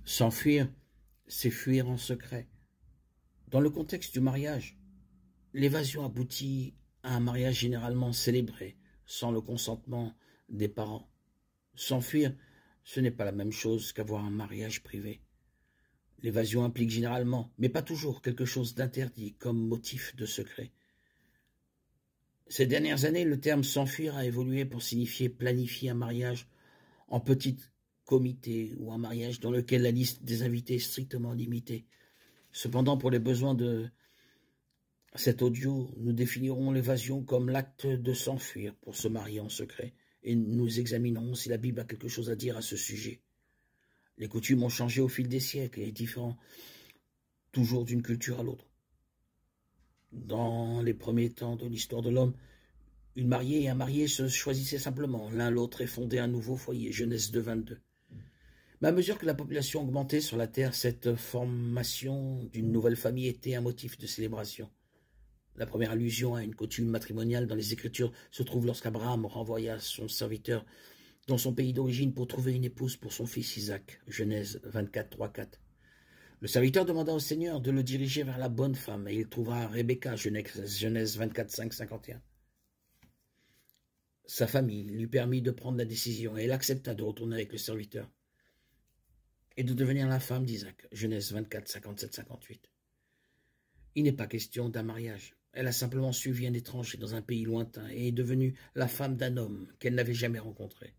S'enfuir, c'est fuir en secret. Dans le contexte du mariage, l'évasion aboutit à un mariage généralement célébré, sans le consentement des parents. S'enfuir, ce n'est pas la même chose qu'avoir un mariage privé. L'évasion implique généralement, mais pas toujours, quelque chose d'interdit comme motif de secret. Ces dernières années, le terme s'enfuir a évolué pour signifier planifier un mariage en petit comité ou un mariage dans lequel la liste des invités est strictement limitée. Cependant, pour les besoins de cet audio, nous définirons l'évasion comme l'acte de s'enfuir pour se marier en secret, et nous examinerons si la Bible a quelque chose à dire à ce sujet. Les coutumes ont changé au fil des siècles et différent toujours d'une culture à l'autre. Dans les premiers temps de l'histoire de l'homme, une mariée et un marié se choisissaient simplement l'un l'autre et fondaient un nouveau foyer, Genèse 2, 22. Mais à mesure que la population augmentait sur la terre, cette formation d'une nouvelle famille était un motif de célébration. La première allusion à une coutume matrimoniale dans les Écritures se trouve lorsqu'Abraham renvoya son serviteur dans son pays d'origine pour trouver une épouse pour son fils Isaac, Genèse 24, 3, 4. Le serviteur demanda au Seigneur de le diriger vers la bonne femme, et il trouva Rebecca, Genèse 24, 5, 51. Sa famille lui permit de prendre la décision, et elle accepta de retourner avec le serviteur et de devenir la femme d'Isaac, Genèse 24, 57, 58. Il n'est pas question d'un mariage. Elle a simplement suivi un étranger dans un pays lointain et est devenue la femme d'un homme qu'elle n'avait jamais rencontré.